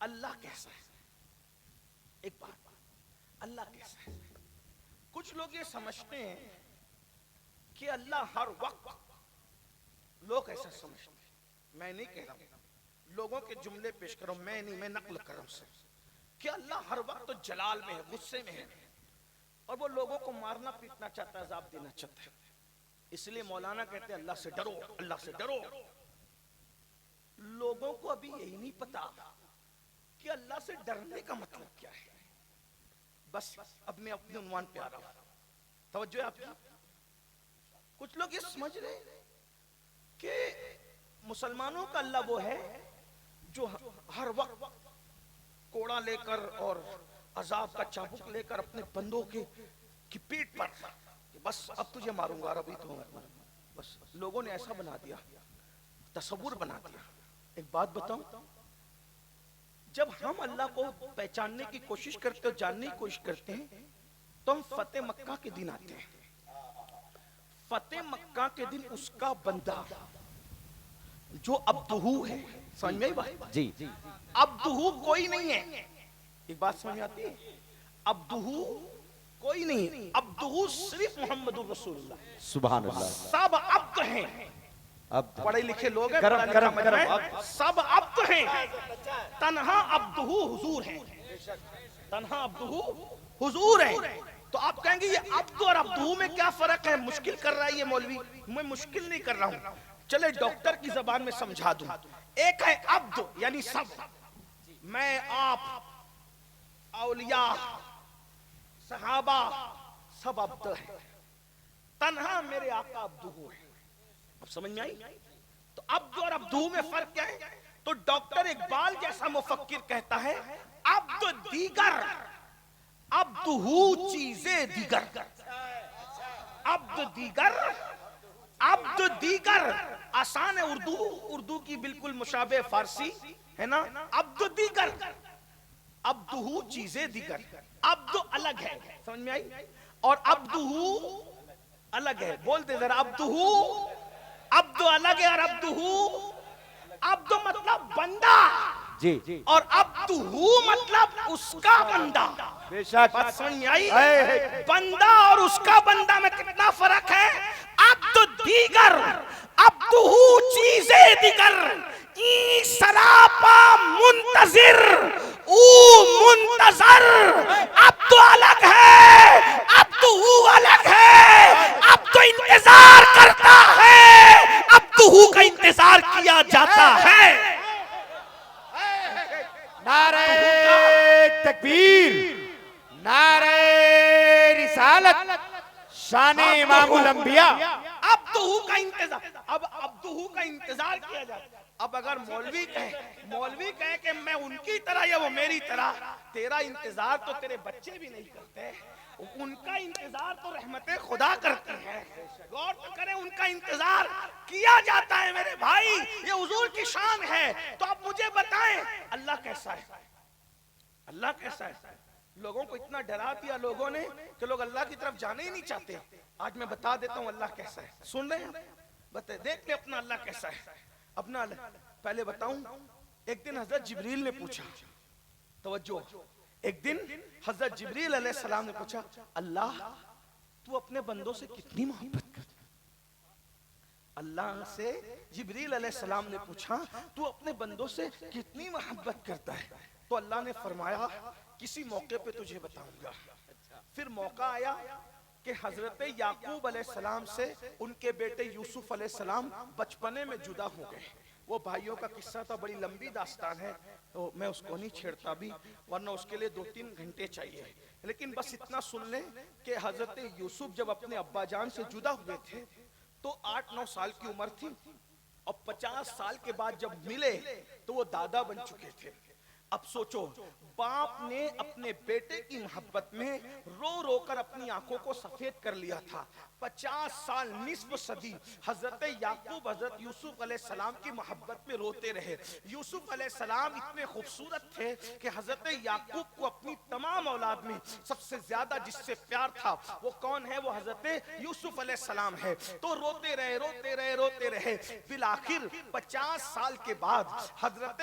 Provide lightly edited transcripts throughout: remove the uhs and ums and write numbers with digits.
اللہ کیسا ہے؟ ایک بات، اللہ کیسا ہے؟ کچھ لوگ یہ سمجھتے ہیں کہ اللہ ہر وقت، لوگ ایسا سمجھتے ہیں، میں نہیں کہہ رہا ہوں، لوگوں کے جملے پیش کرو، میں نہیں، میں نقل کر رہا ہوں سے، کہ اللہ ہر وقت جلال میں ہے، غصے میں ہے، اور وہ لوگوں کو مارنا پیٹنا چاہتا ہے، عذاب دینا چاہتا ہے. اس لیے مولانا کہتے ہیں اللہ سے ڈرو، اللہ سے ڈرو. لوگوں کو ابھی یہی نہیں پتا کہ اللہ سے ڈرنے کا مطلب کیا ہے. بس اب میں اپنے عنوان پہ آ رہا ہوں، توجہ ہے آپ کی. کچھ لوگ یہ سمجھ رہے ہیں کہ مسلمانوں کا اللہ وہ ہے جو ہر وقت کوڑا لے کر اور عذاب کا چابک لے کر اپنے بندوں کی پیٹ پر، بس اب تجھے ماروں گا، ابھی تو بس. لوگوں نے ایسا بنا دیا، تصور بنا دیا. ایک بات بتاؤں، جب ہم اللہ کو پہچاننے کی کوشش کرتے اور جاننے کی کوشش کرتے ہیں تو ہم فتح مکہ کے دن آتے ہیں. فتح مکہ کے دن اس کا بندہ جو عبدہو ہے، سمجھ میں آئی بات؟ جی جی عبدہو کوئی نہیں ہے. ایک بات سمجھ آتی ہے؟ عبدہو کوئی نہیں ہے، عبدہو صرف محمد الرسول اللہ. سبحان اللہ. سب عبد ہیں، عبد پڑھے لکھے لوگ ہیں، کرم پڑھا لکھا کرم مجمع کرم ہے، سب عبد ہیں، تنہا عبدہو حضور ہے، تنہا عبدہو حضور ہے. تو آپ کہیں گے یہ عبد اور عبدہو میں کیا فرق ہے؟ مشکل کر رہا ہے یہ مولوی. میں مشکل نہیں کر رہا ہوں، چلے ڈاکٹر کی زبان میں سمجھا دوں. ایک ہے عبد یعنی سب، میں آپ اولیاء صحابہ سب عبد ہیں، تنہا میرے آقا عبدہو ہے. اب سمجھ میں آئی؟ تو عبد اور عبدہو میں فرق کیا ہے؟ تو ڈاکٹر اقبال جیسا مفکر کہتا ہے عبد دیگر، عبدہو چیزیں دیگر. عبد دیگر، عبد دیگر آسان ہے، اردو کی بالکل مشابہ فارسی ہے نا. عبد دیگر، عبدہو چیزیں دیگر. عبد الگ ہے، سمجھ میں آئی؟ اور عبدہو الگ ہے. بولتے ذرا، عبدہو، عبد الگ ہے اور عبدہو. عبد مطلب بندہ، جی جی اور عبدہو مطلب اس کا بندہ. بے شک. بات سمجھ میں آئی؟ بندہ اور اس کا بندہ میں کتنا فرق ہے؟ عبد دیگر، عبدہو چیزیں دیگر. ای سراپا منتظر، او منتظر. عبد الگ ہے، عبدہو الگ ہے. عبد انتظار کرتا ہے، عبدہو کا انتظار کیا جاتا ہے. نعرہ تکبیر، نعرہ رسالت، شان امام الانبیاء. عبدہو کا انتظار، اب عبدہو کا انتظار کیا جاتا ہے. اب اگر مولوی کہے کہ میں ان کی طرح یا وہ میری طرح، تیرا انتظار تو تیرے بچے بھی نہیں کرتے، ان کا انتظار تو رحمت خدا کرتی ہے. غور تو کریں، ان کا انتظار کیا جاتا ہے میرے بھائی، یہ حضور کی شان ہے. تو اب مجھے بتائیں اللہ کیسا ہے؟ اللہ کیسا ہے؟ لوگوں کو اتنا ڈرا دیا لوگوں نے کہ لوگ اللہ کی طرف جانے ہی نہیں چاہتے. آج میں بتا دیتا ہوں اللہ کیسا ہے. سن رہے ہیں؟ بتائیں، دیکھ لیں اپنا اللہ کیسا ہے. اپنا اللہ پہلے بتاؤں. ایک دن حضرت جبریل نے پوچھا، توجہ، ایک دن حضرت جبریل علیہ السلام نے پوچھا اللہ تو اپنے بندوں سے کتنی محبت کرتا ہے؟ اللہ سے جبریل علیہ السلام نے پوچھا تو اپنے بندوں سے کتنی محبت کرتا ہے؟ تو اللہ نے فرمایا کسی موقع پہ تجھے بتاؤں گا. پھر موقع آیا کہ حضرت یعقوب علیہ السلام سے ان کے بیٹے یوسف علیہ السلام بچپنے میں جدا ہو گئے. وہ بھائیوں کا قصہ تھا، بڑی لمبی داستان ہے، تو میں اس کو نہیں چھیڑتا بھی، ورنہ اس کے لیے 2-3 گھنٹے چاہیے. لیکن بس اتنا سن لیں کہ حضرت یوسف جب اپنے ابا جان سے جدا ہوئے تھے تو 8-9 سال کی عمر تھی، اور 50 سال کے بعد جب ملے تو وہ دادا بن چکے تھے. اب سوچو، باپ نے اپنے بیٹے کی محبت میں رو رو کر اپنی آنکھوں کو سفید کر لیا تھا. 50 سال، نصف صدی حضرت یعقوب حضرت یوسف علیہ السلام کی محبت میں روتے رہے. یوسف علیہ السلام اتنے خوبصورت تھے کہ حضرت یعقوب کو اپنی تمام اولاد میں سب سے زیادہ جس سے پیار تھا وہ کون ہے؟ وہ حضرت یوسف علیہ السلام ہے. تو روتے رہے روتے رہے روتے رہے. بالآخر 50 سال کے بعد حضرت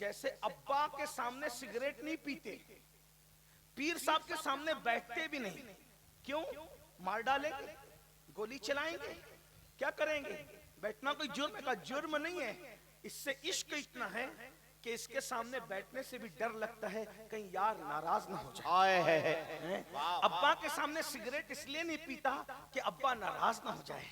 جیسے ابا کے سامنے سگریٹ نہیں پیتے، پیر صاحب کے سامنے بیٹھتے بھی نہیں. کیوں؟ مار ڈالیں گے، گولی چلائیں گے، کیا کریں گے؟ بیٹھنا کوئی جرم کا جرم نہیں ہے. اس سے عشق اتنا ہے کہ اس کے سامنے بیٹھنے سے بھی ڈر لگتا ہے کہیں یار ناراض نہ ہو جائے. ابا کے سامنے سگریٹ اس لیے نہیں پیتا کہ ابا ناراض نہ ہو جائے.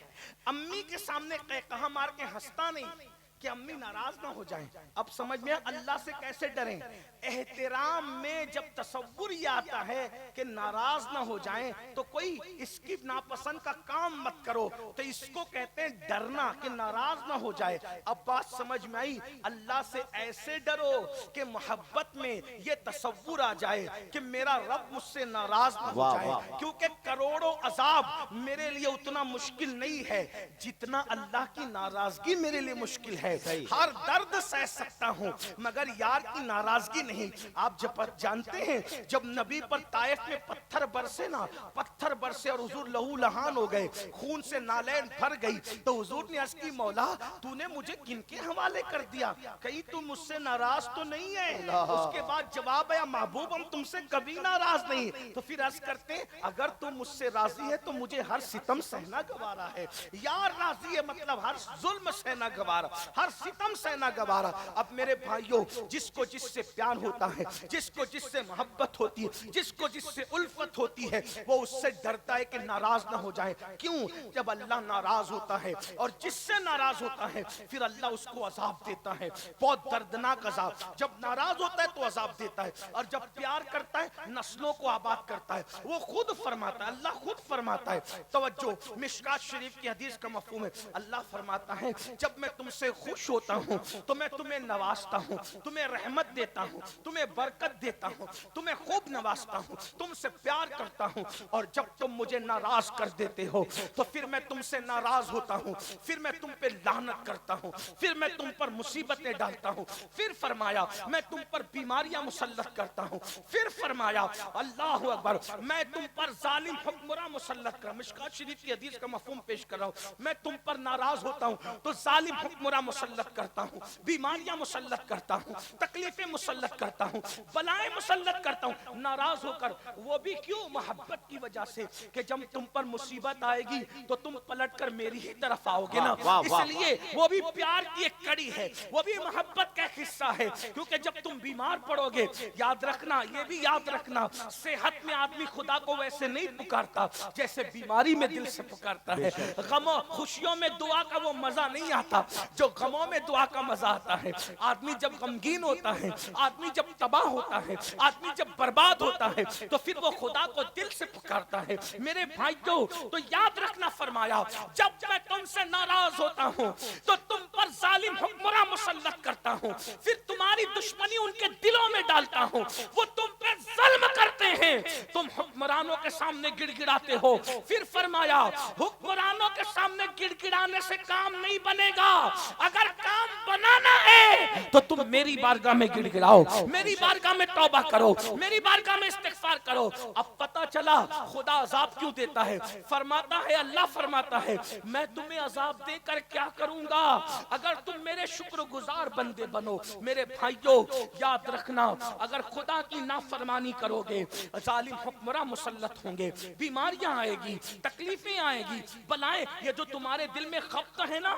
امی کے سامنے قہقہا مار کے ہنستا نہیں کہ امی ناراض نہ ہو جائیں. اب سمجھ میں اللہ سے کیسے ڈریں؟ احترام میں جب تصور یہ آتا ہے کہ ناراض نہ ہو جائیں تو کوئی اس کی ناپسند کا کام مت کرو، تو اس کو کہتے ہیں ڈرنا کہ ناراض نہ ہو جائے. اب بات سمجھ میں آئی؟ اللہ سے ایسے ڈرو کہ محبت میں یہ تصور آ جائے کہ میرا رب مجھ سے ناراض نہ ہو جائے. کیونکہ کروڑوں عذاب میرے لیے اتنا مشکل نہیں ہے جتنا اللہ کی ناراضگی میرے لیے مشکل ہے. ہر درد سہ سکتا ہوں مگر یار کی ناراضگی نہیں. آپ جب جانتے ہیں جب نبی پر طائف میں پتھر برسے نا، پتھر برسے اور حضور لہو لہان ہو گئے، خون سے نالین بھر گئی، تو حضور نے عرض کی مولا تو نے مجھے کن کے حوالے کر دیا؟ کہیں تو مجھ سے ناراض تو نہیں ہے؟ اس کے بعد جواب ہے محبوب ہم تم سے کبھی ناراض نہیں. تو پھر عرض کرتے ہیں اگر تم مجھ سے راضی ہے تو مجھے ہر ستم سہنا گوارا ہے. یار راضی ہے مطلب ہر ظلم سہنا گوارا، ہر ستم سہنا گوارا. اب میرے بھائیوں، جس کو جس سے پیار ہوتا ہے، جس کو جس سے محبت ہوتی ہے، جس کو جس سے الفت ہوتی ہے، وہ اس سے ڈرتا ہے کہ ناراض نہ ہو جائے. کیوں؟ جب اللہ ناراض ہوتا ہے اور جس سے ناراض ہوتا ہے پھر اللہ اس کو عذاب دیتا ہے، بہت دردناک عذاب. جب ناراض ہوتا ہے تو عذاب دیتا ہے، اور جب پیار کرتا ہے نسلوں کو آباد کرتا ہے. وہ خود فرماتا ہے، اللہ خود فرماتا ہے. توجہ، مشکات شریف کی حدیث کا مفہوم ہے. اللہ فرماتا ہے جب میں تم سے خوش ہوتا ہوں تو میں تمہیں نوازتا ہوں، تمہیں رحمت دیتا ہوں، تمہیں برکت دیتا ہوں، تمہیں خوب نوازتا ہوں، تم سے پیار کرتا ہوں. اور جب تم مجھے ناراض کر دیتے ہو تو پھر میں تم سے ناراض ہوتا ہوں، پھر میں تم پہ لعنت کرتا ہوں، پھر میں تم پر مصیبتیں ڈالتا ہوں. پھر فرمایا میں تم پر بیماریاں مسلط کرتا ہوں. پھر فرمایا اللہ اکبر میں تم پر ظالم حکمراں مسلط کر. مشکات شریف کی حدیث کا مفہوم پیش کر رہا ہوں. میں تم پر ناراض ہوتا ہوں تو ظالم حکمراں مسلط کرتا ہوں، بیماریاں مسلط کرتا ہوں، تکلیفیں مسلط کرتا ہوں، بلائیں مسلط کرتا ہوں. ناراض ہو کر وہ بھی کیوں؟ محبت کی وجہ سے کہ جب تم پر مصیبت آئے گی تو تم پلٹ کر میری ہی طرف آؤ گے نا. اس لیے وہ بھی پیار کی ایک کڑی ہے، وہ بھی محبت کا ایک حصہ ہے. کیونکہ جب تم بیمار پڑو گے، یاد رکھنا، یہ بھی یاد رکھنا، صحت میں آدمی خدا کو ویسے نہیں پکارتا جیسے بیماری میں دل سے پکارتا ہے. غموں خوشیوں میں دعا کا وہ مزہ نہیں آتا جو غموں میں دعا کا مزہ آتا ہے. آدمی جب غمگین ہوتا ہے، آدمی جب تباہ ہوتا ہے، آدمی جب برباد ہوتا ہے تو پھر وہ خدا کو دل سے پکارتا ہے. میرے بھائیوں، تو یاد رکھنا فرمایا جب میں تم سے ناراض ہوتا ہوں تو تم پر ظالم حکمراں مسلط کرتا ہوں، پھر تمہاری دشمنی ان کے دلوں میں ڈالتا ہوں، وہ تم پہ ظلم کرتے ہیں، تم حکمرانوں کے سامنے گڑ گڑاتے ہو. پھر فرمایا حکمرانوں کے سامنے گڑ گڑانے سے کام نہیں بنے گا. اگر کام بنانا ہے تو تم میری بارگاہ میں گڑ گڑاؤ، میری بارگاہ میں توبہ کرو، میری بارگاہ میں استغفار کرو. اب پتہ چلا خدا عذاب کیوں دیتا ہے. فرماتا ہے، اللہ فرماتا ہے میں تمہیں عذاب دے کر کیا کروں گا اگر تم میرے شکر گزار بندے بنو. میرے بھائیوں یاد رکھنا، اگر خدا کی نافرمانی کرو گے ظالم حکمراں مسلط ہوں گے، بیماریاں آئے گی، تکلیفیں آئے گی، بلائیں. یہ جو تمہارے دل میں خفت ہے نا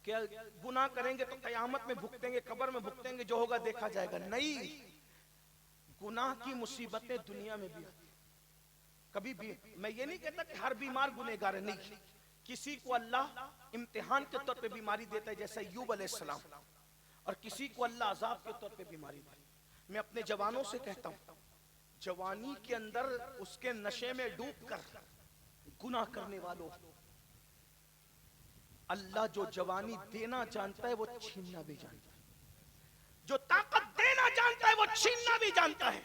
کہ گناہ کریں گے تو قیامت میں بھگتیں گے، قبر میں بھگتیں گے، جو ہوگا دیکھا جائے گا، نہیں. گناہ کی مصیبتیں دنیا میں بھی کبھی بھی. میں یہ نہیں کہتا کہ ہر بیمار گنہگار ہے، نہیں. کسی کو اللہ امتحان کے طور پہ بیماری دیتا ہے جیسے ایوب علیہ السلام، اور کسی کو اللہ عذاب کے طور پہ بیماری دیتا ہے. میں اپنے جوانوں سے کہتا ہوں جوانی کے اندر اس کے نشے میں ڈوب کر گناہ کرنے والوں، اللہ جو جوانی دینا جانتا ہے وہ چھیننا بھی جانتا ہے، جو طاقت دینا جانتا ہے وہ چھیننا بھی جانتا ہے.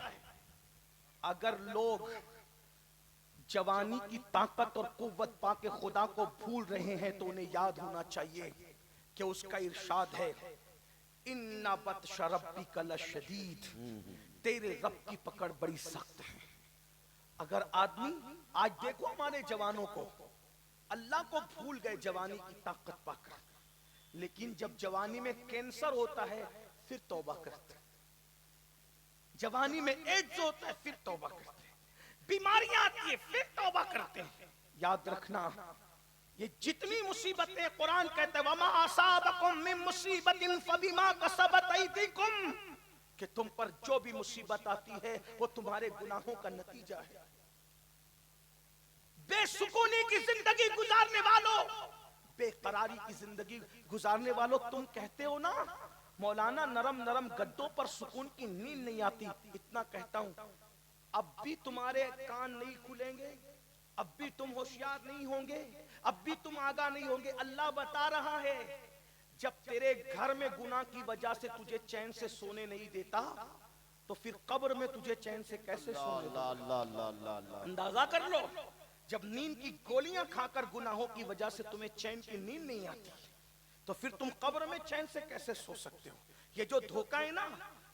اگر لوگ جوانی کی طاقت اور قوت پا کے خدا کو بھول رہے ہیں تو انہیں یاد ہونا چاہیے کہ اس کا ارشاد ہے اِنَّ بَطْشَ رَبِّكَ لَشَدِيدٌ، تیرے رب کی پکڑ بڑی سخت ہے. اگر آدمی آج دیکھو ہمارے جوانوں کو، اللہ کو بھول گئے جوانی کی طاقت پا کر، لیکن جب جوانی میں کینسر ہوتا ہے پھر توبہ کرتے ہیں، جوانی میں ایڈز ہوتا ہے پھر توبہ کرتے ہیں، بیماریاں آتی ہیں پھر توبہ کرتے ہیں۔ یاد رکھنا یہ جتنی مصیبتیں، قرآن کہتا ہے وَمَا أَصَابَكُم مِّن مُّصِيبَةٍ فَبِمَا كَسَبَتْ أَيْدِيكُمْ، کہ تم پر جو بھی مصیبت آتی ہے وہ تمہارے گناہوں کا نتیجہ ہے۔ بے سکونی کی زندگی گزارنے والوں، بے قراری کی زندگی گزارنے والوں، تم کہتے ہو نا مولانا نرم نرم گدوں پر سکون کی نیند نہیں آتی، اتنا کہتا ہوں اب بھی تمہارے کان نہیں کھلیں گے، اب بھی تم ہوشیار نہیں ہوں گے، اب بھی تم آگاہ نہیں ہوں گے۔ اللہ بتا رہا ہے جب تیرے گھر میں گناہ کی وجہ سے تجھے چین سے سونے نہیں دیتا تو پھر قبر میں تجھے چین سے کیسے سونے دیتا؟ اندازہ کر لو، جب نیند کی گولیاں کھا کر گناہوں کی وجہ سے تمہیں چین کی نیند نہیں آتی تو پھر تم قبر میں چین سے کیسے سو سکتے ہو؟ یہ جو دھوکہ ہے نا،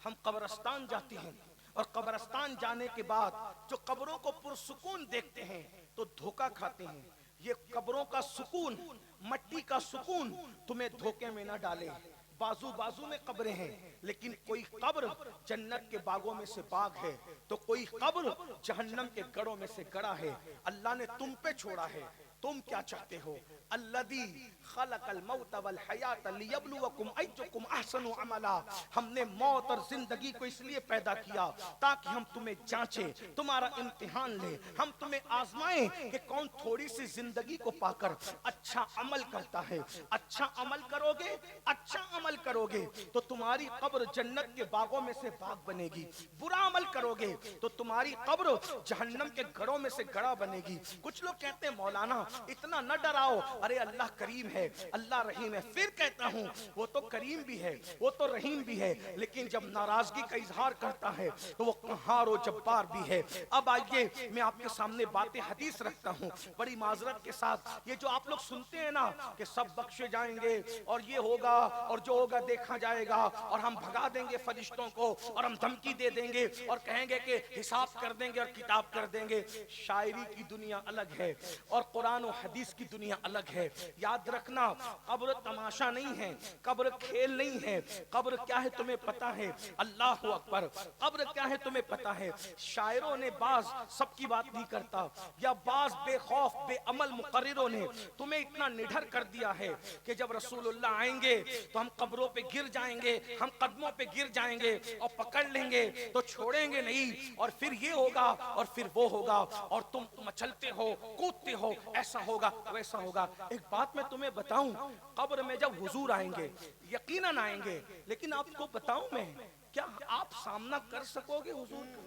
ہم قبرستان جاتے ہیں اور قبرستان جانے کے بعد جو قبروں کو پرسکون دیکھتے ہیں تو دھوکہ کھاتے ہیں۔ یہ قبروں کا سکون، مٹی کا سکون تمہیں دھوکے میں نہ ڈالے۔ بازو بازو میں قبریں ہیں، لیکن کوئی قبر جنت کے باغوں میں سے باغ ہے تو کوئی قبر جہنم کے گڑوں میں سے گڑا ہے۔ اللہ نے تم پہ چھوڑا ہے، تم کیا چاہتے ہو؟ الذی خلق الموت والحیات لیبلوکم ایکم احسن عملا، ہم نے موت اور زندگی کو اس لیے پیدا کیا تاکہ ہم تمہیں جانچیں، تمہارا امتحان لیں، ہم تمہیں آزمائیں کہ کون تھوڑی سی زندگی کو پا کر اچھا عمل کرتا ہے۔ اچھا عمل کرو گے، اچھا عمل کرو گے تو تمہاری قبر جنت کے باغوں میں سے باغ بنے گی، برا عمل کرو گے تو تمہاری قبر جہنم کے گڑوں میں سے گڑا بنے گی۔ کچھ لوگ کہتے ہیں مولانا اتنا نہ ڈراؤ، ارے اللہ کریم ہے، اللہ رحیم ہے۔ پھر کہتا ہوں وہ تو کریم بھی ہے، وہ تو رحیم بھی ہے، لیکن جب ناراضگی کا اظہار کرتا ہے تو وہ قہار و جبار بھی ہے۔ اب آئیے میں آپ کے سامنے باتیں حدیث رکھتا ہوں بڑی معذرت کے ساتھ۔ یہ جو آپ لوگ سنتے ہیں نا کہ سب بخشے جائیں گے اور یہ ہوگا اور جو ہوگا دیکھا جائے گا اور ہم بھگا دیں گے فرشتوں کو اور ہم دھمکی دے دیں گے اور کہیں گے کہ حساب کر دیں گے اور کتاب کر دیں گے، شاعری کی دنیا الگ ہے اور قرآن و حدیث کی دنیا الگ ہے۔ یاد رکھنا قبر تماشا نہیں ہے، قبر کھیل نہیں ہے۔ قبر کیا ہے تمہیں پتا ہے؟ اللہ اکبر، قبر کیا ہے تمہیں پتا ہے؟ شاعروں نے بعض سب کی بات نہیں کرتا یا بعض بے خوف بے عمل مقرروں نے تمہیں اتنا نڈھر کر دیا ہے کہ جب رسول اللہ آئیں گے تو ہم قبروں پہ گر جائیں گے، ہم قدموں پہ گر جائیں گے اور پکڑ لیں گے تو چھوڑیں گے نہیں، اور پھر یہ ہوگا اور پھر وہ ہوگا اور تم مچلتے ہو کودتے ہو، ایسا ہوگا ویسا ہوگا۔ ایک بات میں تمہیں بتاؤں، قبر میں جب حضور آئیں گے یقیناً آئیں گے، لیکن آپ کو بتاؤں میں کیا آپ سامنا کر سکو گے حضور کا؟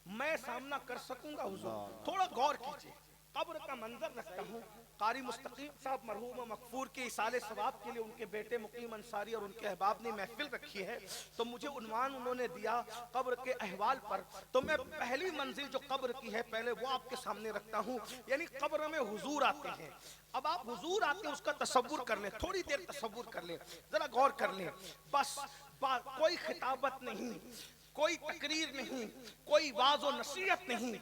میں سامنا کر سکوں گا حضور؟ تھوڑا غور کیجئے، قبر کا منظر رکھتا ہوں۔ قاری مستقیم صاحب مرحوم و مغفور کے اصالِ ثواب کے لیے ان کے بیٹے مقیم انصاری اور ان کے احباب نے محفل رکھی ہے، تو مجھے عنوان انہوں نے دیا قبر کے احوال پر، تو میں پہلی منزل جو قبر کی ہے پہلے وہ آپ کے سامنے رکھتا ہوں۔ یعنی قبر میں حضور آتے ہیں۔ اب آپ حضور آتے ہیں اس کا تصور کر لیں، تھوڑی دیر تصور کر لیں، ذرا غور کر لیں۔ بس کوئی خطابت نہیں، کوئی تقریر نہیں، کوئی واعظ و نصیحت نہیں،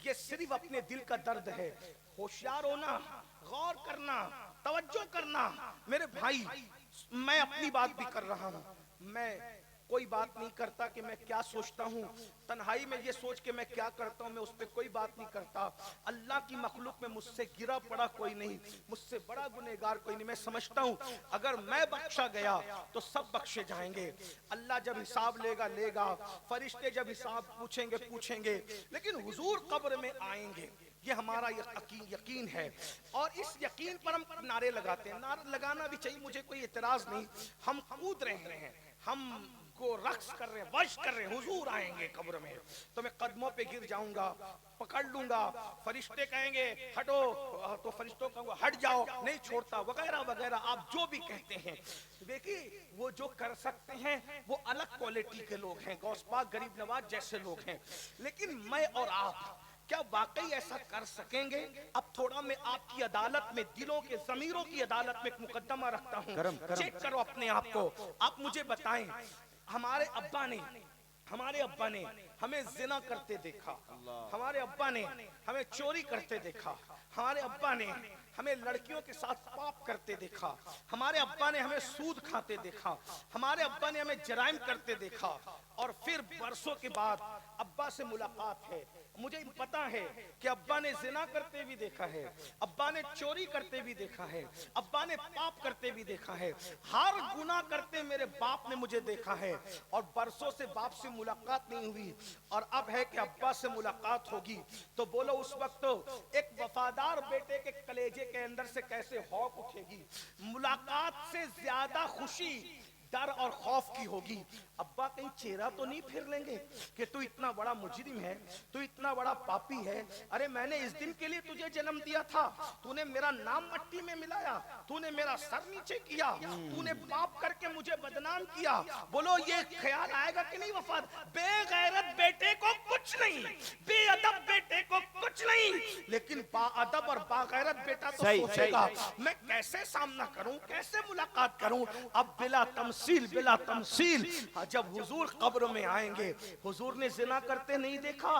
یہ صرف اپنے دل کا درد ہے۔ ہوشیار ہونا، غور کرنا، توجہ کرنا۔ میرے بھائی میں اپنی بات بھی کر رہا ہوں، میں کوئی بات نہیں کرتا کہ میں کیا سوچتا ہوں، تنہائی میں یہ سوچ کے میں کیا کرتا ہوں میں اس پہ کوئی بات نہیں کرتا۔ اللہ کی مخلوق میں مجھ سے گرا پڑا کوئی نہیں، مجھ سے بڑا گنہگار کوئی نہیں۔ میں سمجھتا ہوں اگر میں بخشا گیا تو سب بخشے جائیں گے۔ اللہ جب حساب لے گا لے گا، فرشتے جب حساب پوچھیں گے پوچھیں گے، لیکن حضور قبر میں آئیں گے، یہ ہمارا یقین ہے۔ اور اس یقین پر ہم نعرے لگاتے ہیں، نعرے لگانا بھی چاہیے، مجھے کوئی اعتراض نہیں۔ ہم کود رہے ہیں، ہم کو رقص کر رہے ہیں، ورش کر رہے ہیں، حضور آئیں گے قبر میں تو میں قدموں پہ گر جاؤں گا، پکڑ لوں گا، فرشتے کہیں گے ہٹو تو فرشتوں کہوں گا ہٹ جاؤ، نہیں چھوڑتا، وغیرہ وغیرہ آپ جو بھی کہتے ہیں۔ دیکھیے وہ جو کر سکتے ہیں وہ الگ کوالٹی کے لوگ ہیں، غوث پاک غریب نواز جیسے لوگ ہیں، لیکن میں اور آپ کیا واقعی ایسا کر سکیں گے؟ اب تھوڑا میں آپ کی عدالت میں، دلوں کے ضمیروں کی عدالت میں ایک مقدمہ رکھتا ہوں، چیک کرو اپنے آپ کو۔ آپ مجھے بتائیں ہمارے ابا نے ہمیں زنا کرتے دیکھا، ہمارے ابا نے ہمیں چوری کرتے دیکھا، ہمارے ابا نے ہمیں لڑکیوں کے ساتھ پاپ کرتے دیکھا، ہمارے ابا نے ہمیں سود کھاتے دیکھا، ہمارے ابا نے ہمیں جرائم کرتے دیکھا، اور پھر برسوں کے بعد ابا سے ملاقات ہے، مجھے پتا ہے کہ ابا نے زنا کرتے بھی دیکھا ہے، ابا نے چوری کرتے بھی دیکھا ہے، ابا نے پاپ کرتے بھی دیکھا ہے، ہر گناہ کرتے میرے باپ نے مجھے دیکھا ہے، اور برسوں سے باپ سے ملاقات نہیں ہوئی، اور اب ہے کہ ابا سے ملاقات ہوگی، تو بولو اس وقت ایک وفادار بیٹے کے کلیجے کے اندر سے کیسے ہوک اٹھے گی؟ ملاقات سے زیادہ خوشی ڈر اور خوف کی ہوگی۔ ابا کہیں چہرہ تو نہیں پھر لیں گے کہ تو اتنا بڑا مجرم ہے، تو اتنا بڑا پاپی ہے، ارے میں نے اس دن کے لیے تجھے جنم دیا تھا، تو نے میرا نام مٹی میں ملایا، تو نے میرا سر نیچے کیا، تو نے پاپ کر کے مجھے بدنام کیا، بولو یہ خیال آئے گا کہ نہیں؟ وفاد بے غیرت بیٹے کو کچھ نہیں، بے ادب بیٹے کو کچھ نہیں، لیکن با ادب اور با غیرت بیٹا تو سوچے گا میں کیسے سامنا کروں، کیسے ملاقات کروں۔ اب بلا تمثیل جب حضور قبر میں آئیں گے، حضور نے زنا کرتے نہیں دیکھا،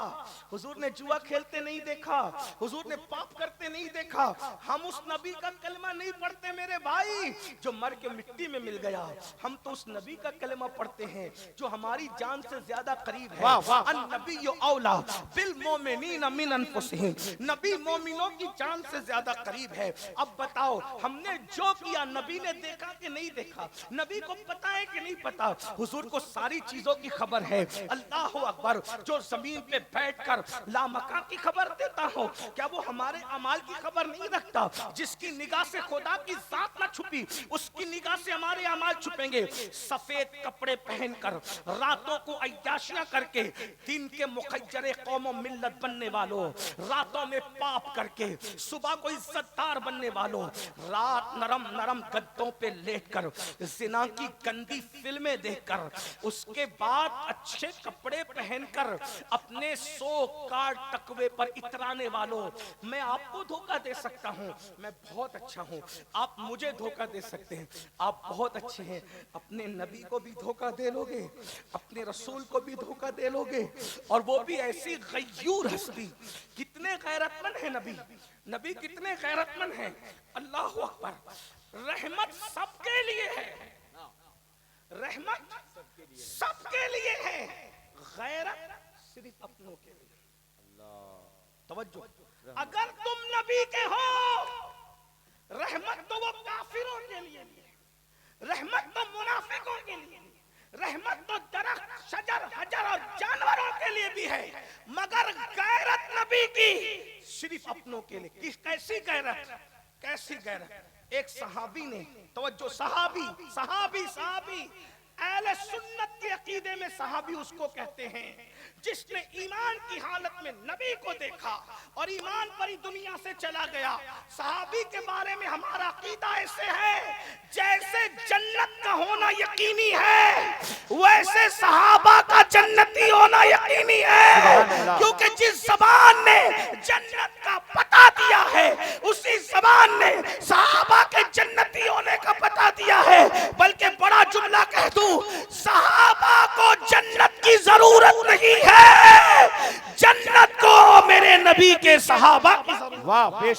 حضور نے جوا کھیلتے نہیں دیکھا، حضور نے پاپ کرتے نہیں دیکھا، ہم اس نبی کا کلمہ نہیں پڑھتے میرے بھائی جو مر کے مٹی میں مل گیا، ہم تو اس نبی کا کلمہ پڑھتے ہیں جو ہماری جان سے زیادہ قریب ہے۔ النبی اولا بالمومنین من انفسہم، نبی مومنوں کی جان سے زیادہ قریب ہے۔ اب بتاؤ ہم نے جو کیا نبی نے دیکھا کہ نہیں دیکھا؟ نبی کو پتا ہے کہ نہیں پتا؟ حضور کو ساری چیزوں کی خبر ہے۔ اللہ اکبر، جو زمین پہ بیٹھ کر لامکان کی خبر دیتا ہو، کیا وہ ہمارے اعمال کی خبر نہیں رکھتا؟ جس کی نگاہ سے خدا کی ذات نہ چھپی، اس کی نگاہ سے ہمارے اعمال چھپیں گے۔ سفید کپڑے پہن کر، راتوں کو عیاشیاں کر کے، دین کے مخیجر قوم و ملت بننے والوں، راتوں میں پاپ کر کے صبح کو عزت دار بننے والوں، رات نرم نرم گدوں پہ لیٹ کر زنا کی گندی فلمیں دیکھ کر، اس کے بعد اچھے کپڑے پہن کر اپنے سو کارڈ تقوی پر اترانے والوں، میں آپ کو دھوکہ دے سکتا ہوں، میں بہت اچھا ہوں، آپ مجھے دھوکہ دے سکتے ہیں، آپ بہت اچھے ہیں، اپنے نبی کو بھی دھوکہ دے لو گے، اپنے رسول کو بھی دھوکہ دے لو گے، اور وہ بھی ایسی غیور ہستی۔ کتنے غیرت مند ہیں نبی، نبی کتنے غیرت مند ہیں۔ اللہ اکبر، رحمت سب کے لیے ہے، رحمت سب کے لیے ہے، غیرت صرف اپنوں کے لیے۔ توجہ، اگر تم نبی کے ہو، رحمت تو وہ کافروں کے لیے، رحمت تو منافقوں کے لیے، رحمت تو درخت، شجر، حجر اور جانوروں کے لیے بھی ہے، مگر غیرت نبی کی صرف اپنوں کے لیے۔ کیسی غیرت، کیسی غیرت؟ ایک صحابی نے، توجہ، صحابی اہل سنت کے عقیدے میں صحابی اس کو کہتے ہیں جس نے ایمان کی حالت میں نبی کو دیکھا اور ایمان پر ہی دنیا سے چلا گیا۔ صحابی کے بارے میں ہمارا عقیدہ ایسے ہے جیسے جنت کا ہونا یقینی ہے، ویسے صحابہ کا جنتی ہونا یقینی ہے، کیونکہ جس زبان نے جنت کا پتہ دیا ہے اسی زبان نے صحابہ کے جنتی ہونے کا پتہ دیا ہے۔ بلکہ بڑا جملہ کہہ دوں، صحابہ کو جنت کی ضرورت نہیں ہے، جنت کو میرے نبی کے صحابہ کی ضرورت ہے۔